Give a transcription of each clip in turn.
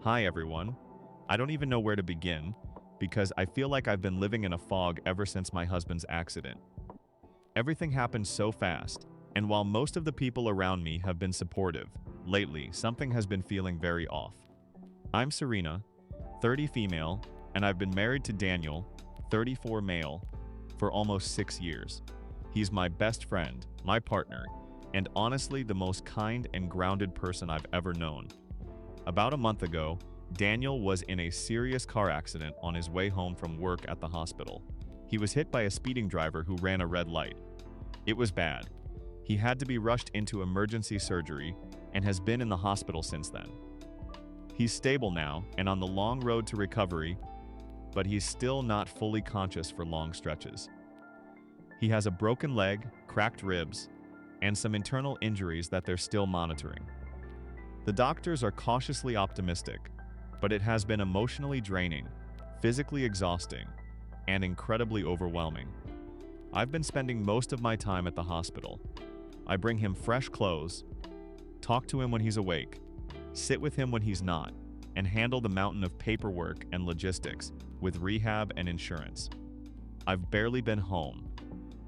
Hi everyone. I don't even know where to begin because I feel like I've been living in a fog ever since my husband's accident. Everything happened so fast, and while most of the people around me have been supportive, lately something has been feeling very off. I'm Serena, 30 female, and I've been married to Daniel, 34 male, for almost 6 years. He's my best friend, my partner, and honestly the most kind and grounded person I've ever known. About a month ago, Daniel was in a serious car accident on his way home from work at the hospital. He was hit by a speeding driver who ran a red light. It was bad. He had to be rushed into emergency surgery and has been in the hospital since then. He's stable now and on the long road to recovery, but he's still not fully conscious for long stretches. He has a broken leg, cracked ribs, and some internal injuries that they're still monitoring. The doctors are cautiously optimistic, but it has been emotionally draining, physically exhausting, and incredibly overwhelming. I've been spending most of my time at the hospital. I bring him fresh clothes, talk to him when he's awake, sit with him when he's not, and handle the mountain of paperwork and logistics with rehab and insurance. I've barely been home.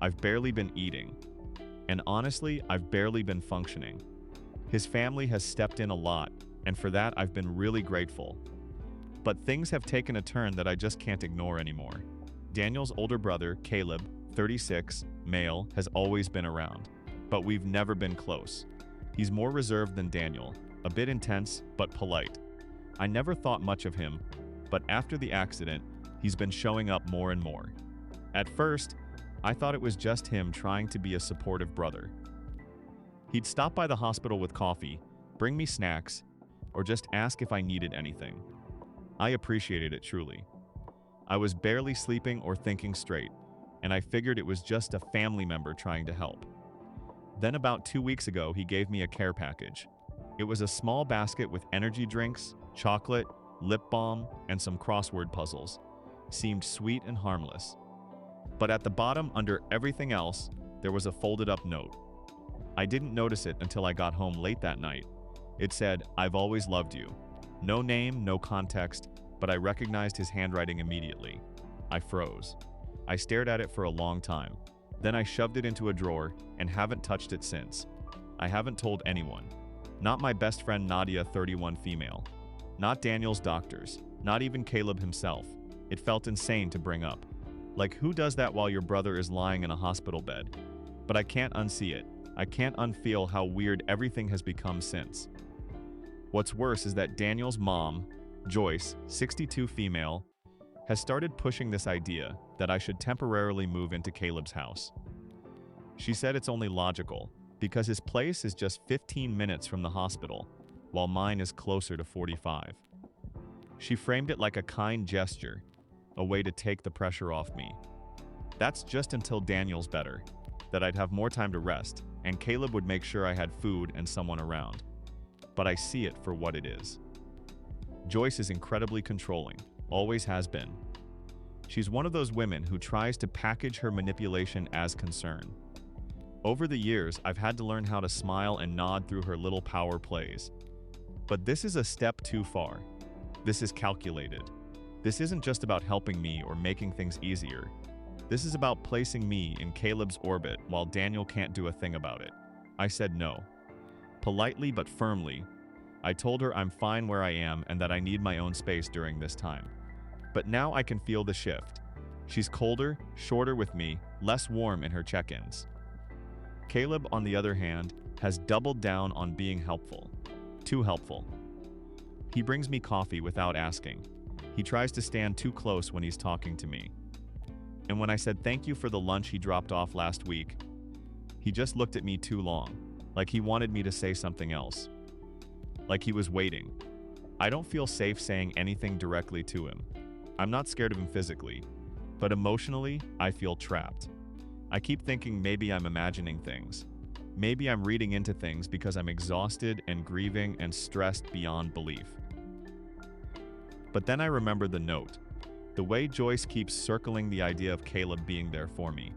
I've barely been eating. And honestly, I've barely been functioning. His family has stepped in a lot, and for that I've been really grateful. But things have taken a turn that I just can't ignore anymore. Daniel's older brother, Caleb, 36, male, has always been around, but we've never been close. He's more reserved than Daniel, a bit intense, but polite. I never thought much of him, but after the accident, he's been showing up more and more. At first, I thought it was just him trying to be a supportive brother. He'd stop by the hospital with coffee, bring me snacks, or just ask if I needed anything. I appreciated it truly. I was barely sleeping or thinking straight, and I figured it was just a family member trying to help. Then about 2 weeks ago, he gave me a care package. It was a small basket with energy drinks, chocolate, lip balm, and some crossword puzzles. Seemed sweet and harmless. But at the bottom, under everything else, there was a folded up note. I didn't notice it until I got home late that night. It said, "I've always loved you." No name, no context, but I recognized his handwriting immediately. I froze. I stared at it for a long time. Then I shoved it into a drawer and haven't touched it since. I haven't told anyone. Not my best friend Nadia, 31 female. Not Daniel's doctors. Not even Caleb himself. It felt insane to bring up. Like, who does that while your brother is lying in a hospital bed? But I can't unsee it. I can't unfeel how weird everything has become since. What's worse is that Daniel's mom, Joyce, 62 female, has started pushing this idea that I should temporarily move into Caleb's house. She said it's only logical, because his place is just 15 minutes from the hospital, while mine is closer to 45. She framed it like a kind gesture, a way to take the pressure off me. That's just until Daniel's better, that I'd have more time to rest, and Caleb would make sure I had food and someone around. But I see it for what it is. Joyce is incredibly controlling, always has been. She's one of those women who tries to package her manipulation as concern. Over the years, I've had to learn how to smile and nod through her little power plays. But this is a step too far. This is calculated. This isn't just about helping me or making things easier. This is about placing me in Caleb's orbit while Daniel can't do a thing about it. I said no. Politely but firmly, I told her I'm fine where I am and that I need my own space during this time. But now I can feel the shift. She's colder, shorter with me, less warm in her check-ins. Caleb, on the other hand, has doubled down on being helpful. Too helpful. He brings me coffee without asking. He tries to stand too close when he's talking to me. And when I said thank you for the lunch he dropped off last week, he just looked at me too long, like he wanted me to say something else. Like he was waiting. I don't feel safe saying anything directly to him. I'm not scared of him physically, but emotionally, I feel trapped. I keep thinking maybe I'm imagining things. Maybe I'm reading into things because I'm exhausted and grieving and stressed beyond belief. But then I remember the note. The way Joyce keeps circling the idea of Caleb being there for me.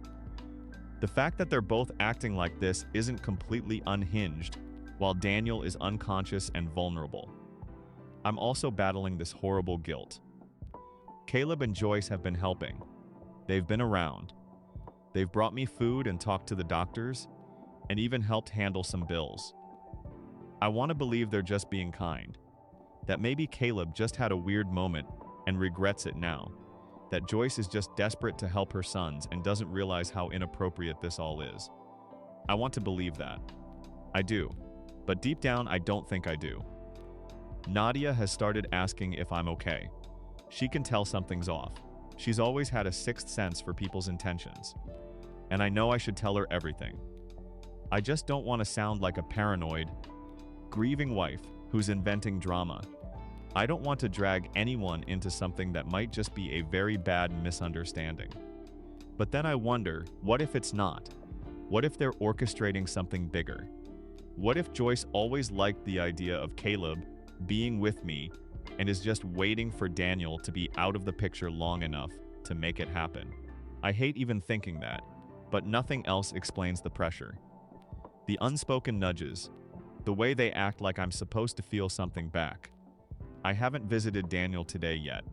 The fact that they're both acting like this isn't completely unhinged, while Daniel is unconscious and vulnerable. I'm also battling this horrible guilt. Caleb and Joyce have been helping. They've been around. They've brought me food and talked to the doctors, and even helped handle some bills. I want to believe they're just being kind. That maybe Caleb just had a weird moment and regrets it now. That Joyce is just desperate to help her sons and doesn't realize how inappropriate this all is. I want to believe that. I do. But deep down, I don't think I do. Nadia has started asking if I'm okay. She can tell something's off. She's always had a sixth sense for people's intentions. And I know I should tell her everything. I just don't want to sound like a paranoid, grieving wife who's inventing drama. I don't want to drag anyone into something that might just be a very bad misunderstanding. But then I wonder, what if it's not? What if they're orchestrating something bigger? What if Joyce always liked the idea of Caleb being with me and is just waiting for Daniel to be out of the picture long enough to make it happen? I hate even thinking that, but nothing else explains the pressure. The unspoken nudges, the way they act like I'm supposed to feel something back. I haven't visited Daniel today yet.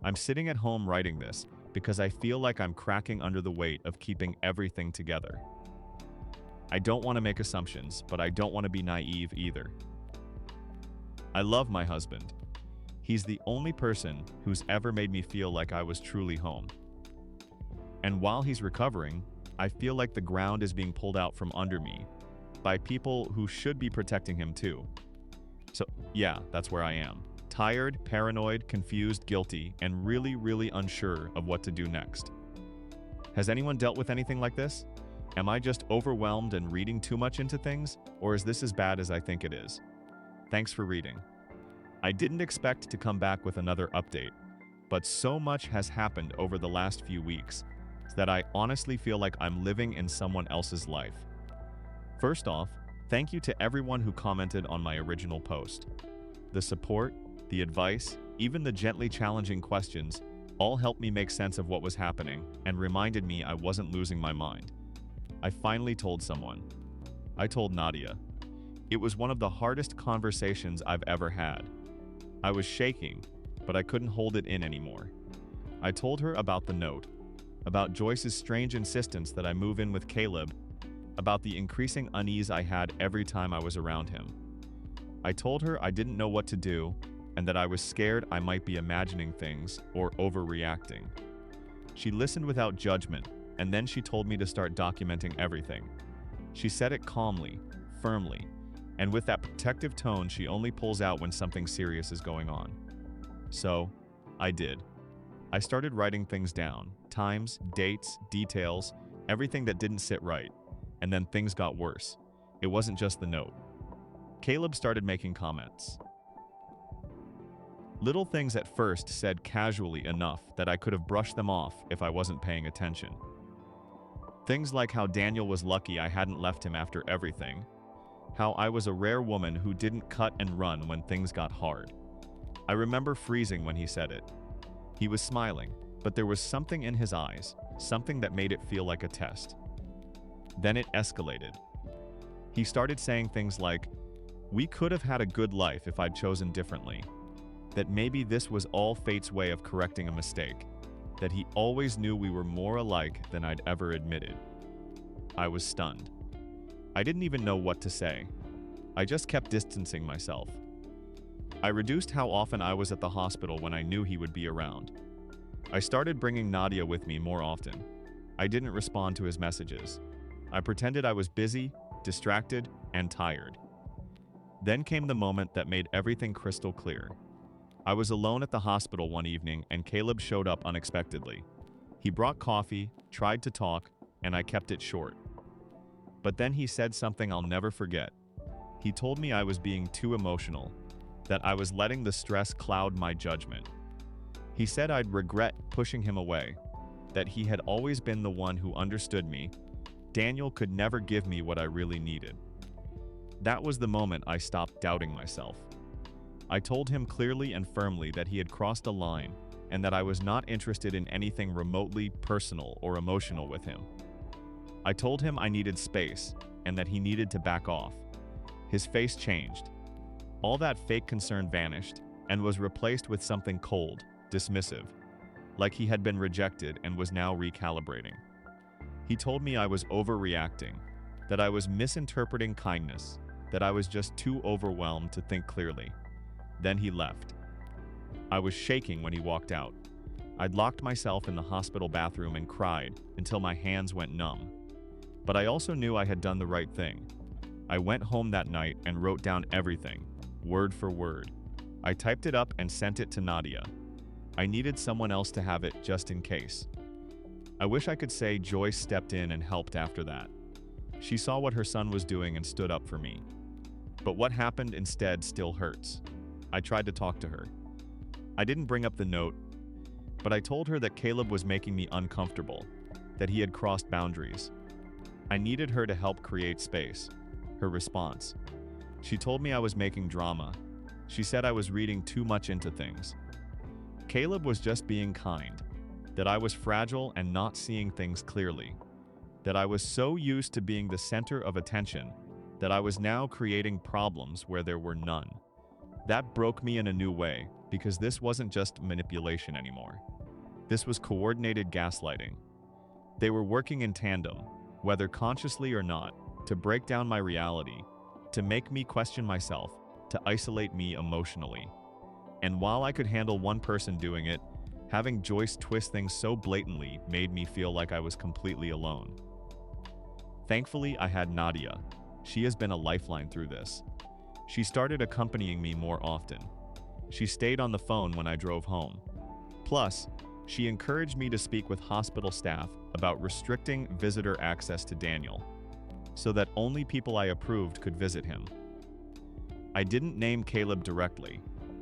I'm sitting at home writing this because I feel like I'm cracking under the weight of keeping everything together. I don't want to make assumptions, but I don't want to be naive either. I love my husband. He's the only person who's ever made me feel like I was truly home. And while he's recovering, I feel like the ground is being pulled out from under me by people who should be protecting him too. So yeah, that's where I am. Tired, paranoid, confused, guilty, and really, really unsure of what to do next. Has anyone dealt with anything like this? Am I just overwhelmed and reading too much into things, or is this as bad as I think it is? Thanks for reading. I didn't expect to come back with another update, but so much has happened over the last few weeks that I honestly feel like I'm living in someone else's life. First off, thank you to everyone who commented on my original post. The support, the advice, even the gently challenging questions all helped me make sense of what was happening and reminded me I wasn't losing my mind. I finally told someone. I told Nadia. It was one of the hardest conversations I've ever had. I was shaking, but I couldn't hold it in anymore. I told her about the note, about Joyce's strange insistence that I move in with Caleb, about the increasing unease I had every time I was around him. I told her I didn't know what to do and that I was scared I might be imagining things or overreacting. She listened without judgment, and then she told me to start documenting everything. She said it calmly, firmly, and with that protective tone she only pulls out when something serious is going on. So, I did. I started writing things down, times, dates, details, everything that didn't sit right. And then things got worse. It wasn't just the note. Caleb started making comments. Little things at first said casually enough that I could have brushed them off if I wasn't paying attention. Things like how Daniel was lucky I hadn't left him after everything. How I was a rare woman who didn't cut and run when things got hard. I remember freezing when he said it. He was smiling, but there was something in his eyes, something that made it feel like a test. Then it escalated. He started saying things like, "We could have had a good life if I'd chosen differently." That maybe this was all fate's way of correcting a mistake. That he always knew we were more alike than I'd ever admitted. I was stunned. I didn't even know what to say. I just kept distancing myself. I reduced how often I was at the hospital when I knew he would be around. I started bringing Nadia with me more often. I didn't respond to his messages. I pretended I was busy, distracted, and tired. Then came the moment that made everything crystal clear. I was alone at the hospital one evening and Caleb showed up unexpectedly. He brought coffee, tried to talk, and I kept it short. But then he said something I'll never forget. He told me I was being too emotional, that I was letting the stress cloud my judgment. He said I'd regret pushing him away, that he had always been the one who understood me. Daniel could never give me what I really needed. That was the moment I stopped doubting myself. I told him clearly and firmly that he had crossed a line and that I was not interested in anything remotely personal or emotional with him. I told him I needed space and that he needed to back off. His face changed. All that fake concern vanished, and was replaced with something cold, dismissive, like he had been rejected and was now recalibrating. He told me I was overreacting, that I was misinterpreting kindness, that I was just too overwhelmed to think clearly. Then he left. I was shaking when he walked out. I'd locked myself in the hospital bathroom and cried until my hands went numb. But I also knew I had done the right thing. I went home that night and wrote down everything, word for word. I typed it up and sent it to Nadia. I needed someone else to have it just in case. I wish I could say Joyce stepped in and helped after that. She saw what her son was doing and stood up for me. But what happened instead still hurts. I tried to talk to her. I didn't bring up the note, but I told her that Caleb was making me uncomfortable, that he had crossed boundaries. I needed her to help create space. Her response: she told me I was making drama. She said I was reading too much into things. Caleb was just being kind, that I was fragile and not seeing things clearly, that I was so used to being the center of attention that I was now creating problems where there were none. That broke me in a new way, because this wasn't just manipulation anymore. This was coordinated gaslighting. They were working in tandem, whether consciously or not, to break down my reality, to make me question myself, to isolate me emotionally. And while I could handle one person doing it, having Joyce twist things so blatantly made me feel like I was completely alone. Thankfully, I had Nadia. She has been a lifeline through this. She started accompanying me more often. She stayed on the phone when I drove home. Plus, she encouraged me to speak with hospital staff about restricting visitor access to Daniel, so that only people I approved could visit him. I didn't name Caleb directly,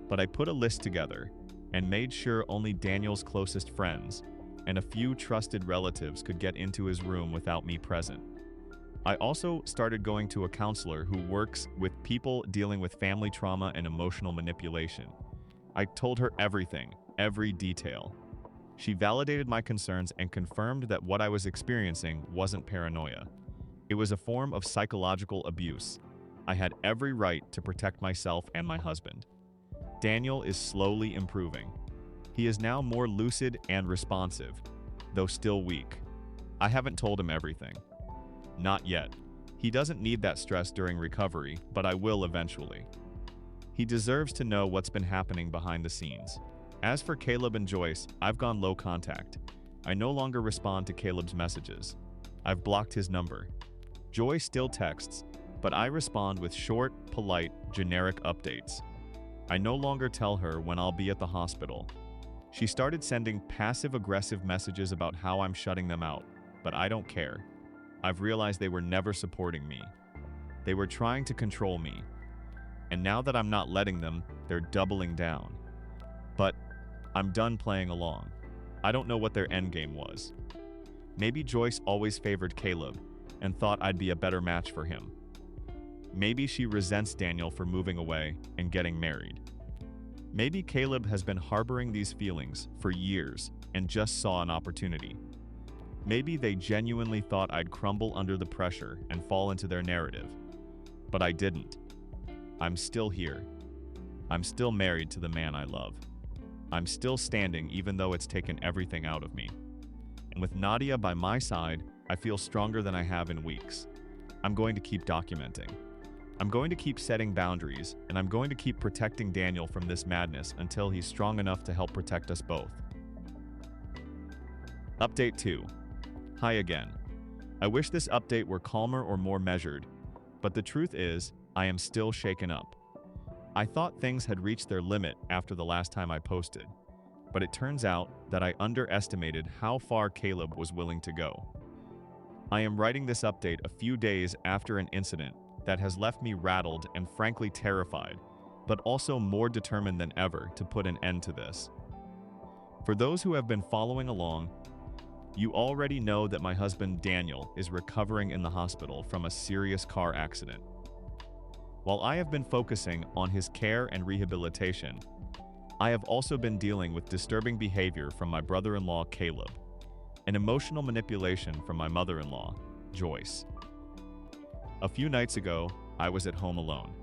but I put a list together and made sure only Daniel's closest friends and a few trusted relatives could get into his room without me present. I also started going to a counselor who works with people dealing with family trauma and emotional manipulation. I told her everything, every detail. She validated my concerns and confirmed that what I was experiencing wasn't paranoia. It was a form of psychological abuse. I had every right to protect myself and my husband. Daniel is slowly improving. He is now more lucid and responsive, though still weak. I haven't told him everything. Not yet. He doesn't need that stress during recovery, but I will eventually. He deserves to know what's been happening behind the scenes. As for Caleb and Joyce, I've gone low contact. I no longer respond to Caleb's messages. I've blocked his number. Joyce still texts, but I respond with short, polite, generic updates. I no longer tell her when I'll be at the hospital. She started sending passive-aggressive messages about how I'm shutting them out, but I don't care. I've realized they were never supporting me. They were trying to control me. And now that I'm not letting them, they're doubling down. But I'm done playing along. I don't know what their endgame was. Maybe Joyce always favored Caleb and thought I'd be a better match for him. Maybe she resents Daniel for moving away and getting married. Maybe Caleb has been harboring these feelings for years and just saw an opportunity. Maybe they genuinely thought I'd crumble under the pressure and fall into their narrative. But I didn't. I'm still here. I'm still married to the man I love. I'm still standing even though it's taken everything out of me. And with Nadia by my side, I feel stronger than I have in weeks. I'm going to keep documenting. I'm going to keep setting boundaries, and I'm going to keep protecting Daniel from this madness until he's strong enough to help protect us both. Update 2. Hi again. I wish this update were calmer or more measured, but the truth is, I am still shaken up. I thought things had reached their limit after the last time I posted, but it turns out that I underestimated how far Caleb was willing to go. I am writing this update a few days after an incident that has left me rattled and frankly terrified, but also more determined than ever to put an end to this. For those who have been following along, you already know that my husband Daniel is recovering in the hospital from a serious car accident. While I have been focusing on his care and rehabilitation, I have also been dealing with disturbing behavior from my brother-in-law Caleb, and emotional manipulation from my mother-in-law, Joyce. A few nights ago, I was at home alone.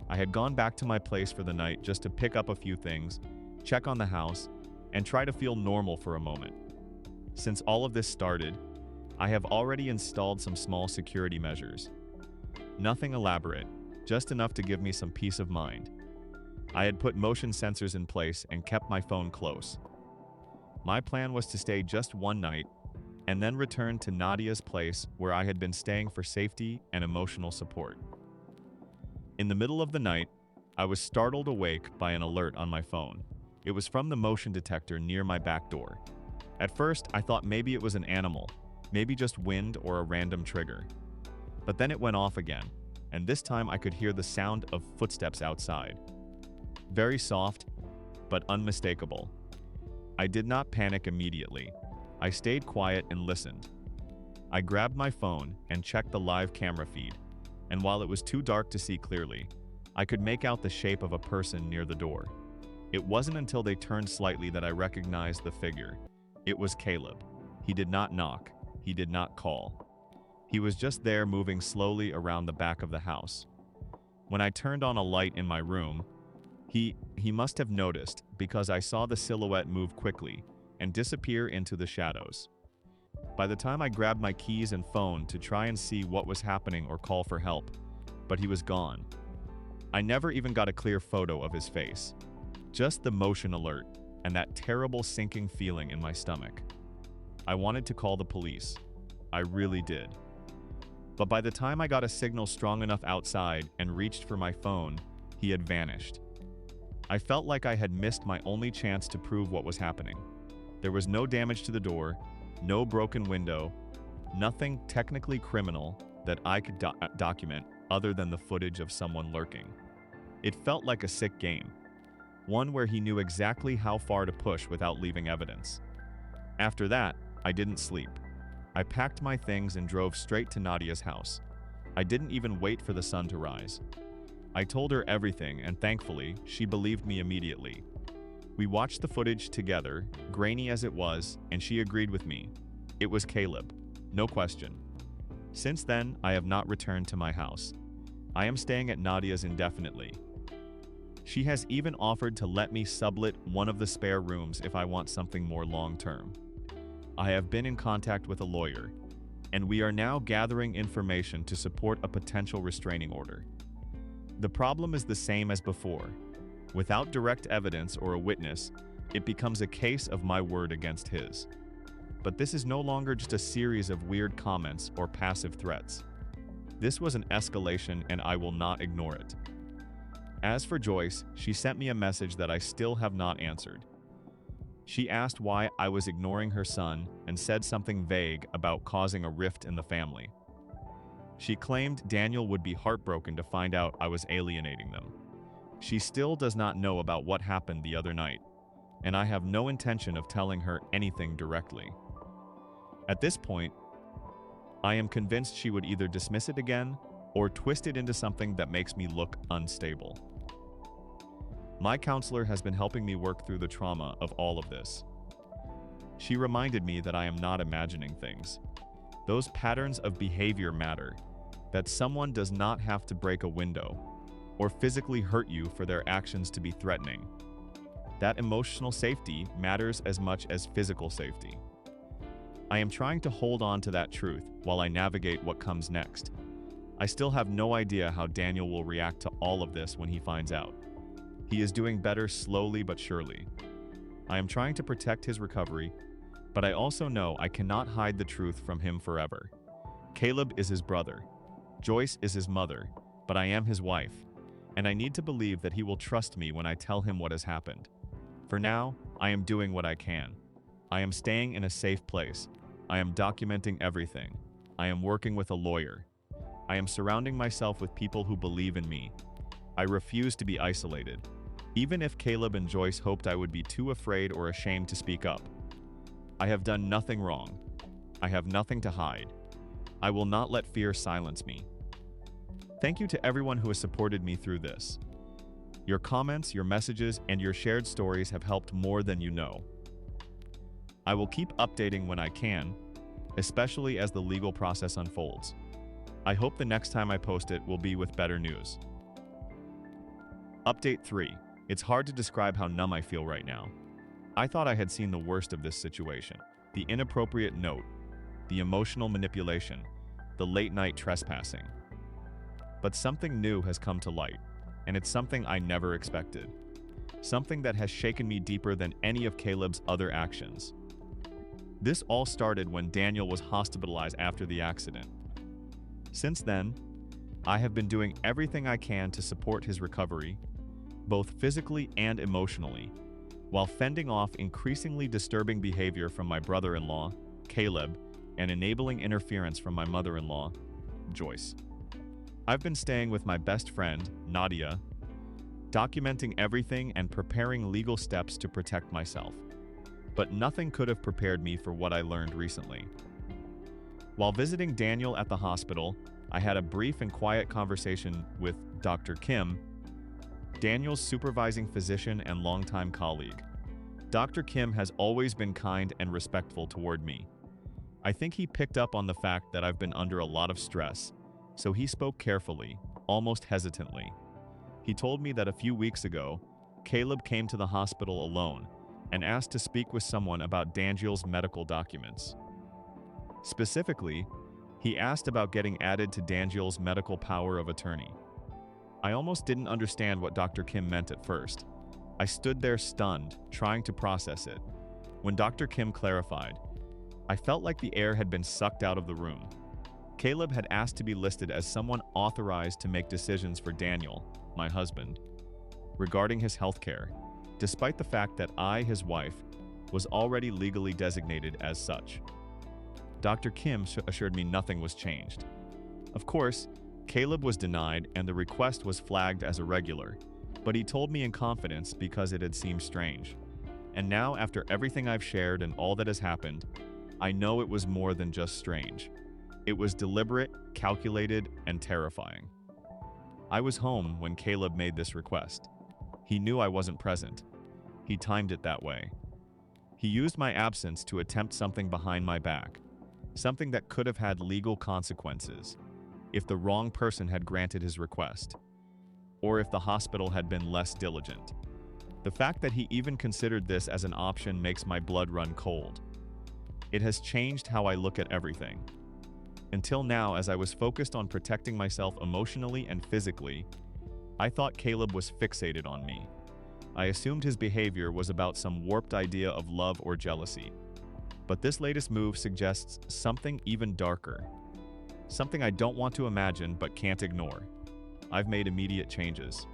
I had gone back to my place for the night just to pick up a few things, check on the house, and try to feel normal for a moment. Since all of this started, I have already installed some small security measures. Nothing elaborate, just enough to give me some peace of mind. I had put motion sensors in place and kept my phone close. My plan was to stay just one night and then return to Nadia's place where I had been staying for safety and emotional support. In the middle of the night, I was startled awake by an alert on my phone. It was from the motion detector near my back door. At first, I thought maybe it was an animal, maybe just wind or a random trigger. But then it went off again, and this time I could hear the sound of footsteps outside. Very soft, but unmistakable. I did not panic immediately. I stayed quiet and listened. I grabbed my phone and checked the live camera feed, and while it was too dark to see clearly, I could make out the shape of a person near the door. It wasn't until they turned slightly that I recognized the figure. It was Caleb. He did not knock. He did not call. He was just there moving slowly around the back of the house. When I turned on a light in my room, he must have noticed because I saw the silhouette move quickly and disappear into the shadows. By the time I grabbed my keys and phone to try and see what was happening or call for help, but he was gone. I never even got a clear photo of his face. Just the motion alert and that terrible sinking feeling in my stomach. I wanted to call the police. I really did. But by the time I got a signal strong enough outside and reached for my phone, he had vanished. I felt like I had missed my only chance to prove what was happening. There was no damage to the door, no broken window, nothing technically criminal that I could document other than the footage of someone lurking. It felt like a sick game, one where he knew exactly how far to push without leaving evidence. After that, I didn't sleep. I packed my things and drove straight to Nadia's house. I didn't even wait for the sun to rise. I told her everything, and thankfully, she believed me immediately. We watched the footage together, grainy as it was, and she agreed with me. It was Caleb, no question. Since then, I have not returned to my house. I am staying at Nadia's indefinitely. She has even offered to let me sublet one of the spare rooms if I want something more long-term. I have been in contact with a lawyer, and we are now gathering information to support a potential restraining order. The problem is the same as before. Without direct evidence or a witness, it becomes a case of my word against his. But this is no longer just a series of weird comments or passive threats. This was an escalation, and I will not ignore it. As for Joyce, she sent me a message that I still have not answered. She asked why I was ignoring her son and said something vague about causing a rift in the family. She claimed Daniel would be heartbroken to find out I was alienating them. She still does not know about what happened the other night, and I have no intention of telling her anything directly. At this point, I am convinced she would either dismiss it again or twist it into something that makes me look unstable. My counselor has been helping me work through the trauma of all of this. She reminded me that I am not imagining things. Those patterns of behavior matter, that someone does not have to break a window or physically hurt you for their actions to be threatening. That emotional safety matters as much as physical safety. I am trying to hold on to that truth while I navigate what comes next. I still have no idea how Daniel will react to all of this when he finds out. He is doing better slowly but surely. I am trying to protect his recovery, but I also know I cannot hide the truth from him forever. Caleb is his brother. Joyce is his mother, but I am his wife, and I need to believe that he will trust me when I tell him what has happened. For now, I am doing what I can. I am staying in a safe place. I am documenting everything. I am working with a lawyer. I am surrounding myself with people who believe in me. I refuse to be isolated, even if Caleb and Joyce hoped I would be too afraid or ashamed to speak up. I have done nothing wrong. I have nothing to hide. I will not let fear silence me. Thank you to everyone who has supported me through this. Your comments, your messages, and your shared stories have helped more than you know. I will keep updating when I can, especially as the legal process unfolds. I hope the next time I post it will be with better news. Update 3. It's hard to describe how numb I feel right now. I thought I had seen the worst of this situation. The inappropriate note, the emotional manipulation, the late-night trespassing. But something new has come to light, and it's something I never expected. Something that has shaken me deeper than any of Caleb's other actions. This all started when Daniel was hospitalized after the accident. Since then, I have been doing everything I can to support his recovery, both physically and emotionally, while fending off increasingly disturbing behavior from my brother-in-law, Caleb, and enabling interference from my mother-in-law, Joyce. I've been staying with my best friend, Nadia, documenting everything and preparing legal steps to protect myself. But nothing could have prepared me for what I learned recently. While visiting Daniel at the hospital, I had a brief and quiet conversation with Dr. Kim, Daniel's supervising physician and longtime colleague. Dr. Kim has always been kind and respectful toward me. I think he picked up on the fact that I've been under a lot of stress, so he spoke carefully, almost hesitantly. He told me that a few weeks ago, Caleb came to the hospital alone and asked to speak with someone about Daniel's medical documents. Specifically, he asked about getting added to Daniel's medical power of attorney. I almost didn't understand what Dr. Kim meant at first. I stood there stunned, trying to process it. When Dr. Kim clarified, I felt like the air had been sucked out of the room. Caleb had asked to be listed as someone authorized to make decisions for Daniel, my husband, regarding his health care, despite the fact that I, his wife, was already legally designated as such. Dr. Kim assured me nothing was changed. Of course, Caleb was denied and the request was flagged as irregular, but he told me in confidence because it had seemed strange. And now, after everything I've shared and all that has happened, I know it was more than just strange. It was deliberate, calculated, and terrifying. I was home when Caleb made this request. He knew I wasn't present. He timed it that way. He used my absence to attempt something behind my back, something that could have had legal consequences if the wrong person had granted his request, or if the hospital had been less diligent. The fact that he even considered this as an option makes my blood run cold. It has changed how I look at everything. Until now, as I was focused on protecting myself emotionally and physically, I thought Caleb was fixated on me. I assumed his behavior was about some warped idea of love or jealousy. But this latest move suggests something even darker. Something I don't want to imagine but can't ignore. I've made immediate changes.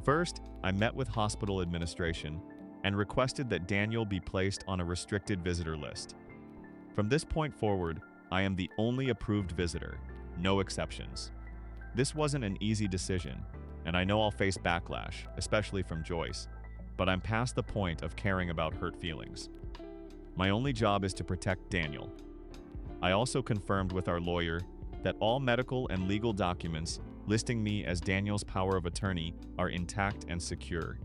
First, I met with hospital administration and requested that Daniel be placed on a restricted visitor list. From this point forward, I am the only approved visitor, no exceptions. This wasn't an easy decision, and I know I'll face backlash, especially from Joyce, but I'm past the point of caring about hurt feelings. My only job is to protect Daniel. I also confirmed with our lawyer that all medical and legal documents listing me as Daniel's power of attorney are intact and secure.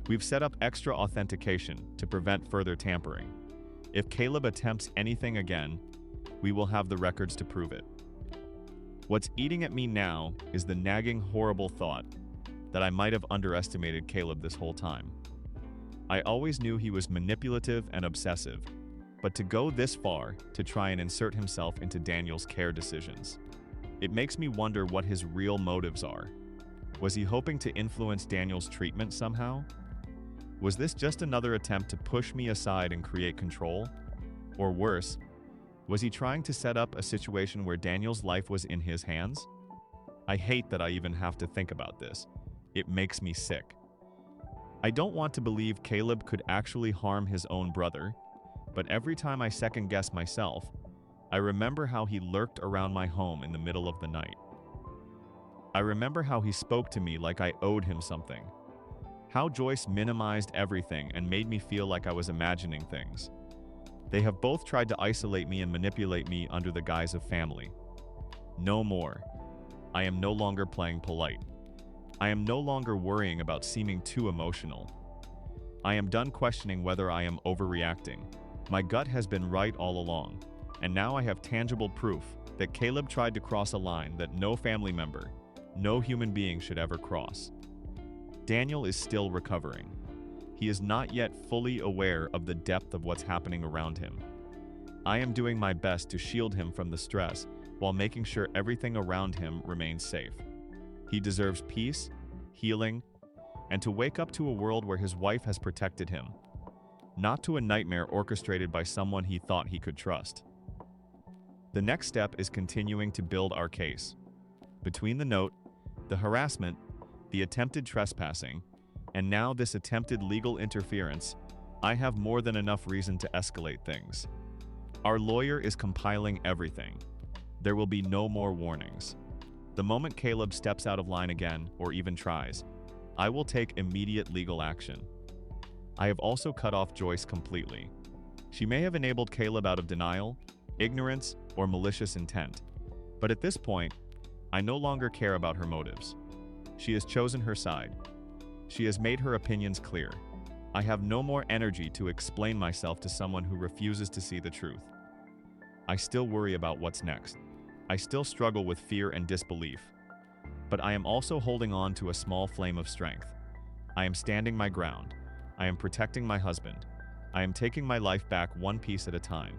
We've set up extra authentication to prevent further tampering. If Caleb attempts anything again, we will have the records to prove it. What's eating at me now is the nagging, horrible thought that I might have underestimated Caleb this whole time. I always knew he was manipulative and obsessive, but to go this far to try and insert himself into Daniel's care decisions, it makes me wonder what his real motives are. Was he hoping to influence Daniel's treatment somehow? Was this just another attempt to push me aside and create control? Or worse, was he trying to set up a situation where Daniel's life was in his hands? I hate that I even have to think about this. It makes me sick. I don't want to believe Caleb could actually harm his own brother, but every time I second-guess myself, I remember how he lurked around my home in the middle of the night. I remember how he spoke to me like I owed him something. How Joyce minimized everything and made me feel like I was imagining things. They have both tried to isolate me and manipulate me under the guise of family. No more. I am no longer playing polite. I am no longer worrying about seeming too emotional. I am done questioning whether I am overreacting. My gut has been right all along, and now I have tangible proof that Caleb tried to cross a line that no family member, no human being should ever cross. Daniel is still recovering. He is not yet fully aware of the depth of what's happening around him. I am doing my best to shield him from the stress while making sure everything around him remains safe. He deserves peace, healing, and to wake up to a world where his wife has protected him, not to a nightmare orchestrated by someone he thought he could trust. The next step is continuing to build our case. Between the note, the harassment, the attempted trespassing, and now this attempted legal interference, I have more than enough reason to escalate things. Our lawyer is compiling everything. There will be no more warnings. The moment Caleb steps out of line again, or even tries, I will take immediate legal action. I have also cut off Joyce completely. She may have enabled Caleb out of denial, ignorance, or malicious intent. But at this point, I no longer care about her motives. She has chosen her side. She has made her opinions clear. I have no more energy to explain myself to someone who refuses to see the truth. I still worry about what's next. I still struggle with fear and disbelief. But I am also holding on to a small flame of strength. I am standing my ground. I am protecting my husband. I am taking my life back one piece at a time.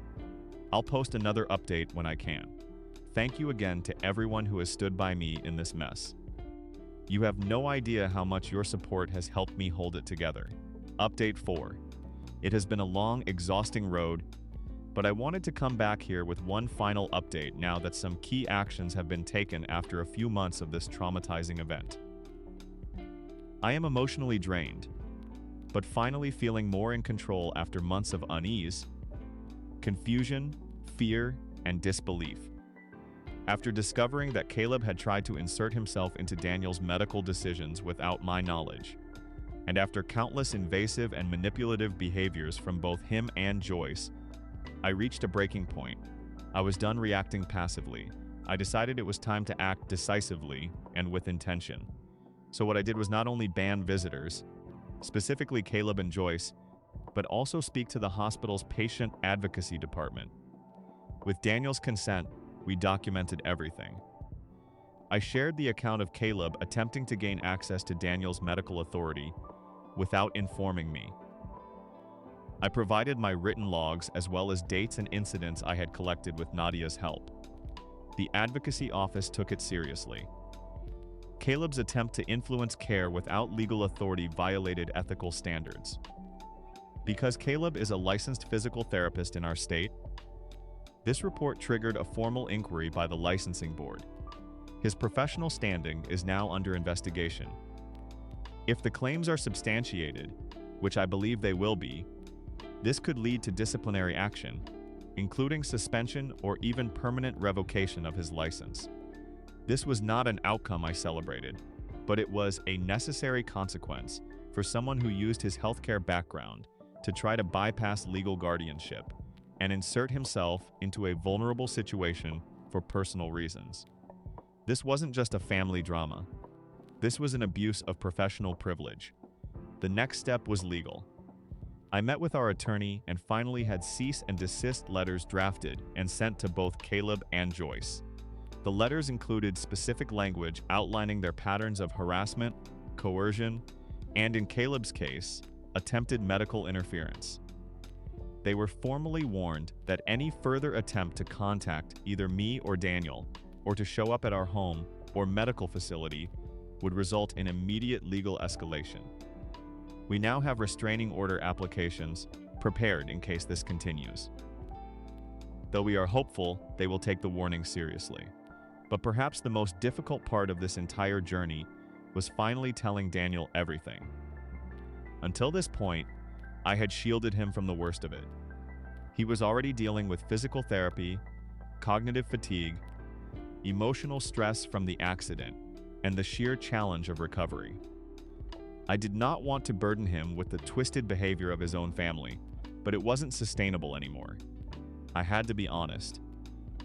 I'll post another update when I can. Thank you again to everyone who has stood by me in this mess. You have no idea how much your support has helped me hold it together. Update 4. It has been a long, exhausting road, but I wanted to come back here with one final update now that some key actions have been taken after a few months of this traumatizing event. I am emotionally drained, but finally feeling more in control after months of unease, confusion, fear, and disbelief. After discovering that Caleb had tried to insert himself into Daniel's medical decisions without my knowledge, and after countless invasive and manipulative behaviors from both him and Joyce, I reached a breaking point. I was done reacting passively. I decided it was time to act decisively and with intention. So what I did was not only ban visitors, specifically Caleb and Joyce, but also speak to the hospital's patient advocacy department. With Daniel's consent, we documented everything. I shared the account of Caleb attempting to gain access to Daniel's medical authority without informing me. I provided my written logs as well as dates and incidents I had collected with Nadia's help. The advocacy office took it seriously. Caleb's attempt to influence care without legal authority violated ethical standards. Because Caleb is a licensed physical therapist in our state, this report triggered a formal inquiry by the licensing board. His professional standing is now under investigation. If the claims are substantiated, which I believe they will be, this could lead to disciplinary action, including suspension or even permanent revocation of his license. This was not an outcome I celebrated, but it was a necessary consequence for someone who used his healthcare background to try to bypass legal guardianship and insert himself into a vulnerable situation for personal reasons. This wasn't just a family drama. This was an abuse of professional privilege. The next step was legal. I met with our attorney and finally had cease and desist letters drafted and sent to both Caleb and Joyce. The letters included specific language outlining their patterns of harassment, coercion, and in Caleb's case, attempted medical interference. They were formally warned that any further attempt to contact either me or Daniel, or to show up at our home or medical facility, would result in immediate legal escalation. We now have restraining order applications prepared in case this continues. Though we are hopeful they will take the warning seriously. But perhaps the most difficult part of this entire journey was finally telling Daniel everything. Until this point, I had shielded him from the worst of it. He was already dealing with physical therapy, cognitive fatigue, emotional stress from the accident, and the sheer challenge of recovery. I did not want to burden him with the twisted behavior of his own family, but it wasn't sustainable anymore. I had to be honest.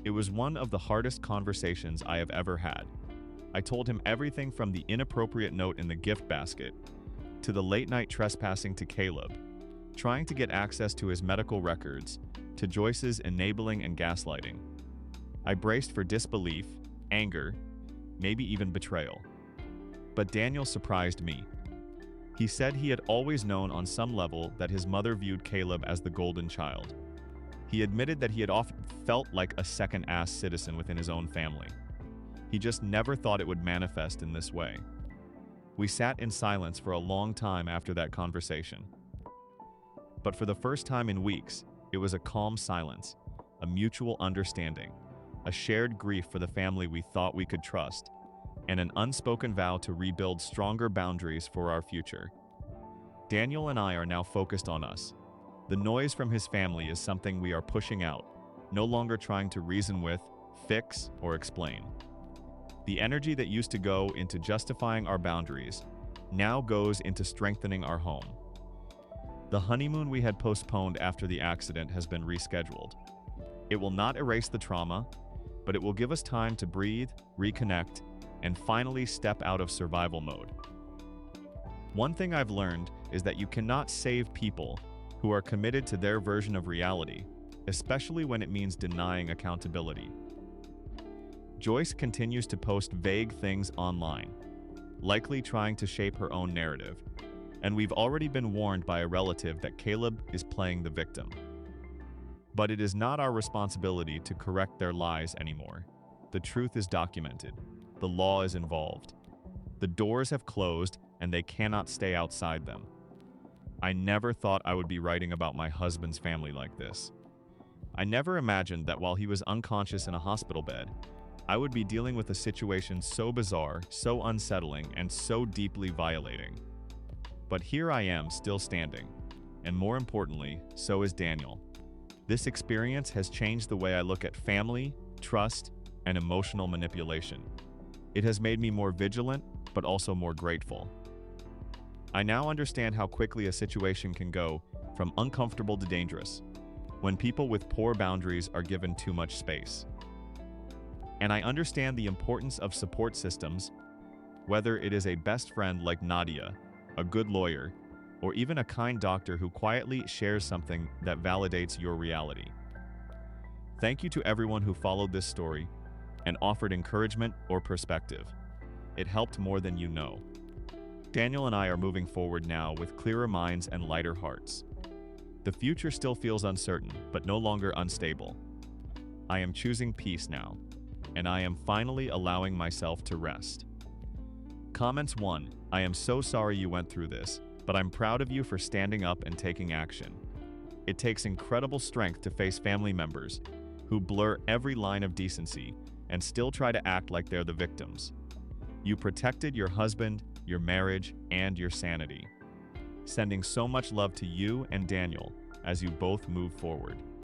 It was one of the hardest conversations I have ever had. I told him everything from the inappropriate note in the gift basket to the late-night trespassing to Caleb, trying to get access to his medical records, to Joyce's enabling and gaslighting. I braced for disbelief, anger, maybe even betrayal. But Daniel surprised me. He said he had always known on some level that his mother viewed Caleb as the golden child. He admitted that he had often felt like a second-ass citizen within his own family. He just never thought it would manifest in this way. We sat in silence for a long time after that conversation. But for the first time in weeks, it was a calm silence, a mutual understanding, a shared grief for the family we thought we could trust, and an unspoken vow to rebuild stronger boundaries for our future. Daniel and I are now focused on us. The noise from his family is something we are pushing out, no longer trying to reason with, fix, or explain. The energy that used to go into justifying our boundaries now goes into strengthening our home. The honeymoon we had postponed after the accident has been rescheduled. It will not erase the trauma, but it will give us time to breathe, reconnect, and finally step out of survival mode. One thing I've learned is that you cannot save people who are committed to their version of reality, especially when it means denying accountability. Joyce continues to post vague things online, likely trying to shape her own narrative, and we've already been warned by a relative that Caleb is playing the victim. But it is not our responsibility to correct their lies anymore. The truth is documented. The law is involved. The doors have closed, and they cannot stay outside them. I never thought I would be writing about my husband's family like this. I never imagined that while he was unconscious in a hospital bed, I would be dealing with a situation so bizarre, so unsettling, and so deeply violating. But here I am, still standing. And more importantly, so is Daniel. This experience has changed the way I look at family, trust, and emotional manipulation. It has made me more vigilant, but also more grateful. I now understand how quickly a situation can go from uncomfortable to dangerous when people with poor boundaries are given too much space. And I understand the importance of support systems, whether it is a best friend like Nadia, a good lawyer, or even a kind doctor who quietly shares something that validates your reality. Thank you to everyone who followed this story and offered encouragement or perspective. It helped more than you know. Daniel and I are moving forward now with clearer minds and lighter hearts. The future still feels uncertain, but no longer unstable. I am choosing peace now, and I am finally allowing myself to rest. Comments 1. I am so sorry you went through this, but I'm proud of you for standing up and taking action. It takes incredible strength to face family members who blur every line of decency and still try to act like they're the victims. You protected your husband, your marriage, and your sanity. Sending so much love to you and Daniel as you both move forward.